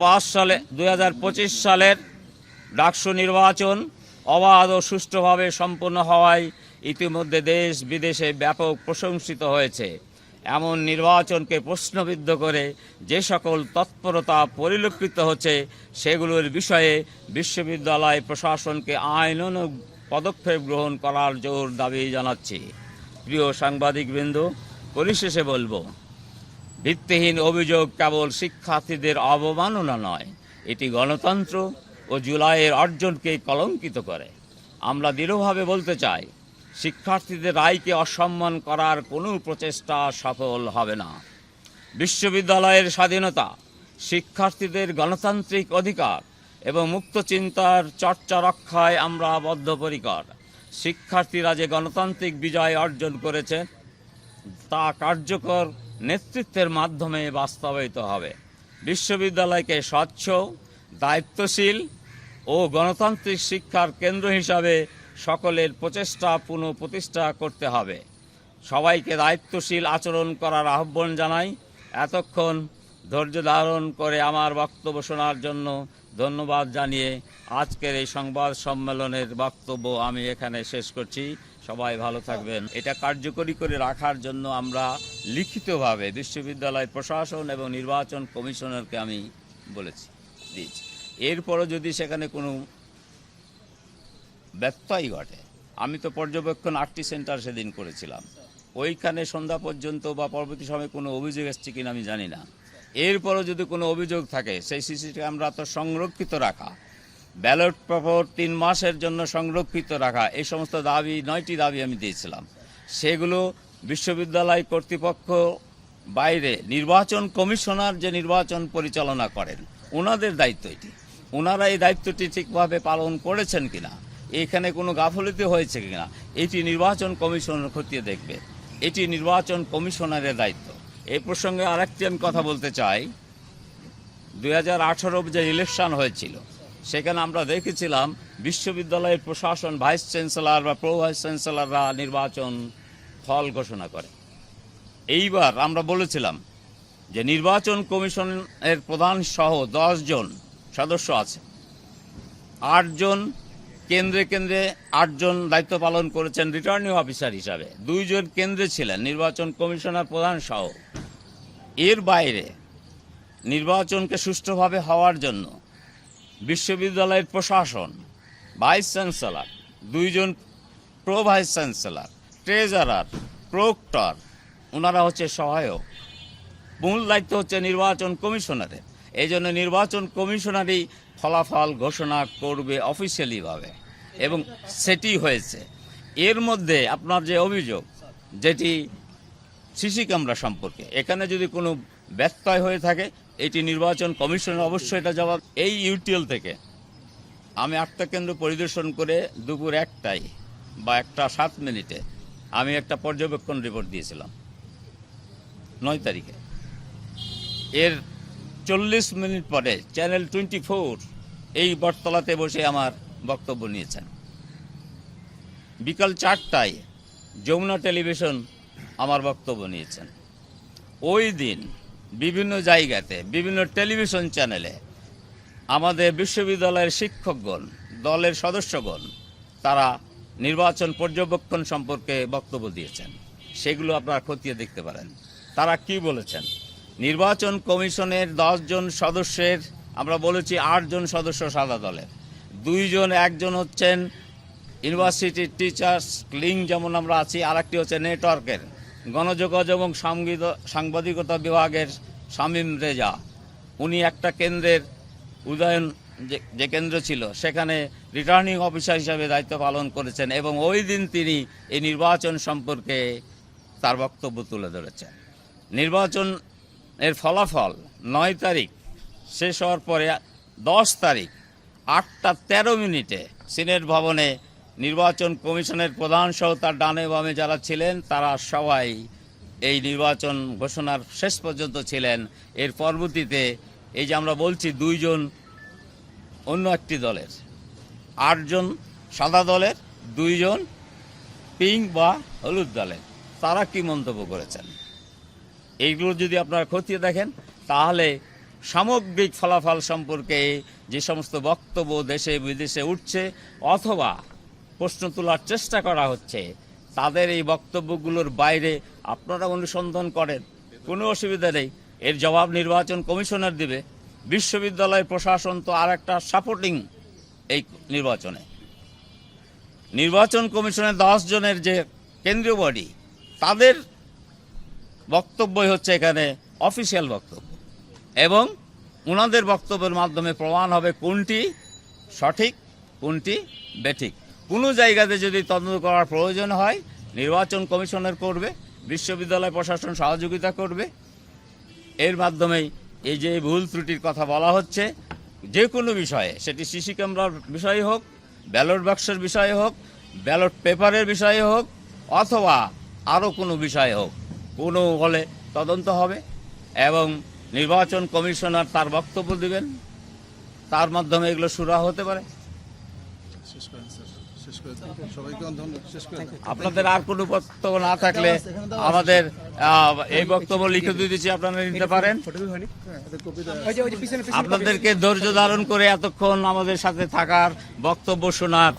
2025 সালের ডাকসু নির্বাচন অবাধ ও সুষ্ঠুভাবে সম্পন্ন হওয়ায় ইতিমধ্যে দেশ বিদেশে ব্যাপক প্রশংসিত হয়েছে। এমন নির্বাচনকে প্রশ্নবিদ্ধ করে যে সকল তৎপরতা পরিলক্ষিত হচ্ছে সেগুলোর বিষয়ে বিশ্ববিদ্যালয় প্রশাসনকে আইনানুগ পদক্ষেপ গ্রহণ করার জোর দাবি জানাচ্ছি। প্রিয় সাংবাদিকবৃন্দ, পরিশেষে বলবো, ভিত্তিহীন অভিযোগ কেবল শিক্ষার্থীদের অবমাননা নয়, এটি গণতন্ত্র ও জুলাইয়ের অর্জনকে কলঙ্কিত করে। আমরা দৃঢ়ভাবে বলতে চাই, শিক্ষার্থীদের রায়কে অসম্মান করার কোনো প্রচেষ্টা সফল হবে না। বিশ্ববিদ্যালয়ের স্বাধীনতা, শিক্ষার্থীদের গণতান্ত্রিক অধিকার এবং মুক্ত চিন্তার চর্চা রক্ষায় আমরা বদ্ধপরিকর। শিক্ষার্থীরা যে গণতান্ত্রিক বিজয় অর্জন করেছে তা কার্যকর নেতৃত্বের মাধ্যমে বাস্তবায়িত হবে। বিশ্ববিদ্যালয়কে স্বচ্ছ, দায়িত্বশীল ও গণতান্ত্রিক শিক্ষার কেন্দ্র হিসাবে সকলের প্রচেষ্টা পুনঃপ্রতিষ্ঠা করতে হবে। সবাইকে দায়িত্বশীল আচরণ করার আহ্বান জানাই। এতক্ষণ ধৈর্য ধারণ করে আমার বক্তব্য শোনার জন্য ধন্যবাদ জানিয়ে আজকের এই সংবাদ সম্মেলনের বক্তব্য আমি এখানে শেষ করছি। সবাই ভালো থাকবেন। এটা কার্যকরী করে রাখার জন্য আমরা লিখিতভাবে বিশ্ববিদ্যালয় প্রশাসন এবং নির্বাচন কমিশনারকে আমি দিয়েছি। এরপরও যদি সেখানে কোনো ব্যত্যয় ঘটে, আমি তো পর্যবেক্ষণ 8টি সেন্টার সেদিন করেছিলাম, ওইখানে সন্ধ্যা পর্যন্ত বা পরবর্তী সময়ে কোনো অভিযোগ এসছে কিনা আমি জানি না। এরপরও যদি কোনো অভিযোগ থাকে, সেই সিসি ক্যামেরা তো সংরক্ষিত রাখা, ব্যালট পেপার 3 মাসের জন্য সংরক্ষিত রাখা, এই সমস্ত দাবি 9টি দাবি আমি দিয়েছিলাম। সেগুলো বিশ্ববিদ্যালয় কর্তৃপক্ষ বাইরে নির্বাচন কমিশনার যে নির্বাচন পরিচালনা করেন, ওনাদের দায়িত্ব এটি। ওনারা এই দায়িত্বটি ঠিকভাবে পালন করেছেন কিনা, এখানে কোনো গাফলতি হয়েছে কিনা, এটি নির্বাচন কমিশনার খতিয়ে দেখবে। এটি নির্বাচন কমিশনারের দায়িত্ব। এই প্রসঙ্গে আরেকটি আমি কথা বলতে চাই। 2018 যে ইলেকশন হয়েছিল, সেখানে আমরা দেখেছিলাম বিশ্ববিদ্যালয়ের প্রশাসন, ভাইস চ্যান্সেলর বা প্রো ভাইস চ্যান্সেলররা নির্বাচন ফল ঘোষণা করে। এইবার আমরা বলেছিলাম যে নির্বাচন কমিশনের প্রধান সহ 10 জন সদস্য আছে। 8 জন কেন্দ্রে 8 জন দায়িত্ব পালন করেছেন রিটার্নিং অফিসার হিসাবে, 2 জন কেন্দ্রে ছিলেন নির্বাচন কমিশনার প্রধান সহ। এর বাইরে নির্বাচনকে সুষ্ঠুভাবে হওয়ার জন্য বিশ্ববিদ্যালয়ের প্রশাসন, ভাইস চ্যান্সেলর, 2 জন pro vice chancellor, treasurer, proctor, ওনারা হচ্ছে সহায়ক। মূল দায়িত্ব হচ্ছে নির্বাচন কমিশনারের। এই জন্য নির্বাচন কমিশনারই ফলাফল ঘোষণা করবে অফিসিয়ালিভাবে, এবং সেটি হয়েছে। এর মধ্যে আপনার যে অভিযোগ, যেটি সিসি ক্যামেরা সম্পর্কে, এখানে যদি কোনো ব্যত্যয় হয়ে থাকে, এটি নির্বাচন কমিশনের অবশ্যই এটা জবাব। এই ইউটিএল থেকে আমি 8টা কেন্দ্র পরিদর্শন করে দুপুর 1টায় বা 1:07 আমি একটা পর্যবেক্ষণ রিপোর্ট দিয়েছিলাম 9 তারিখে। এর 40 মিনিট পরে চ্যানেল 24 এই বটতলাতে বসে আমার বক্তব্য নিয়েছেন। বিকাল 4টায় যমুনা টেলিভিশন আমার বক্তব্য নিয়েছেন। ওই দিন বিভিন্ন জায়গাতে, বিভিন্ন টেলিভিশন চ্যানেলে আমাদের বিশ্ববিদ্যালয়ের শিক্ষকগণ, দলের সদস্যগণ, তারা নির্বাচন পর্যবেক্ষণ সম্পর্কে বক্তব্য দিয়েছেন। সেগুলো আপনারা খতিয়ে দেখতে পারেন। তারা কি বলেছেন? নির্বাচন কমিশনের 10 জন সদস্যের আমরা বলেছি 8 জন সদস্য সাদা দলের, 2 জন, 1 জন হচ্ছেন ইউনিভার্সিটির টিচার্স লিঙ্ক, যেমন আমরা আছি, আরেকটি হচ্ছে নেটওয়ার্কের গণযোগাযোগ এবং সাংবাদিকতা বিভাগের শামীম রেজা। উনি একটা কেন্দ্রের উদয়ন যে কেন্দ্র ছিল, সেখানে রিটার্নিং অফিসার হিসাবে দায়িত্ব পালন করেছেন, এবং ওই দিন তিনি এই নির্বাচন সম্পর্কে তার বক্তব্য তুলে ধরেছেন। নির্বাচনের ফলাফল 9 তারিখ শেষ হওয়ার পরে 10 তারিখ 8:13 সিনেট ভবনে নির্বাচন কমিশনের প্রধান সহ তার ডানে বামে যারা ছিলেন, তারা সবাই এই নির্বাচন ঘোষণার শেষ পর্যন্ত ছিলেন। এর পরবর্তীতে এই যে আমরা বলছি 2 জন অন্য একটি দলের, 8 জন সাদা দলের, 2 জন পিঙ্ক বা হলুদ দলের, তারা কি মন্তব্য করেছেন, এইগুলো যদি আপনারা খতিয়ে দেখেন, তাহলে সামগ্রিক ফলাফল সম্পর্কে যে সমস্ত বক্তব্য দেশে বিদেশে উঠছে অথবা প্রশ্ন তোলার চেষ্টা করা হচ্ছে, তাদের এই বক্তব্যগুলোর বাইরে আপনারা অনুসন্ধান করেন, কোনো অসুবিধা নেই। এর জবাব নির্বাচন কমিশনার দিবে। বিশ্ববিদ্যালয় প্রশাসন তো আর একটা সাপোর্টিং এই নির্বাচনে। নির্বাচন কমিশনের 10 জনের যে কেন্দ্রীয় বডি, তাদের বক্তব্যই হচ্ছে এখানে অফিসিয়াল বক্তব্য, এবং ওনাদের বক্তব্যের মাধ্যমে প্রমাণ হবে কোনটি সঠিক কোনটি বেঠিক। কোনো জায়গাতে যদি তদন্ত করার প্রয়োজন হয় নির্বাচন কমিশনের করবে, বিশ্ববিদ্যালয় প্রশাসন সহযোগিতা করবে। এর মাধ্যমেই এই যে ভুল ত্রুটির কথা বলা হচ্ছে, যে কোনো বিষয়ে, সেটি সিসি ক্যামেরার বিষয়ে হোক, ব্যালট বাক্সের বিষয়ে হোক, ব্যালট পেপারের বিষয়ে হোক, অথবা আরও কোনো বিষয়ে হোক, কোনো হলে তদন্ত হবে এবং নির্বাচন কমিশনার তার বক্তব্য দিবেন, তার মাধ্যমে এগুলো সুরাহা হতে পারে। আপনাদের আর কোনো বক্তব্য না থাকলে আমাদের এই বক্তব্য লিখে দিয়েছি, আপনারা নিতে পারেন। আপনাদেরকে ধৈর্য ধারণ করে এতক্ষণ আমাদের সাথে থাকার, বক্তব্য শোনার,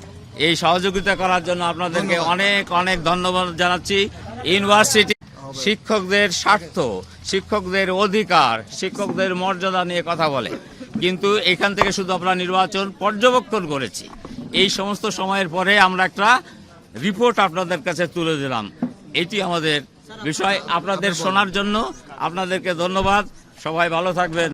এই সহযোগিতা করার জন্য আপনাদেরকে অনেক অনেক ধন্যবাদ জানাচ্ছি। ইউনিভার্সিটি শিক্ষকদের স্বার্থ, শিক্ষকদের অধিকার, শিক্ষকদের মর্যাদা নিয়ে কথা বলে, কিন্তু এখান থেকে শুধু আমরা নির্বাচন পর্যবেক্ষণ করেছি। এই সমস্ত সময়ের পরে আমরা একটা রিপোর্ট আপনাদের কাছে তুলে দিলাম। এটি আমাদের বিষয়। আপনাদের শোনার জন্য আপনাদেরকে ধন্যবাদ। সবাই ভালো থাকবেন।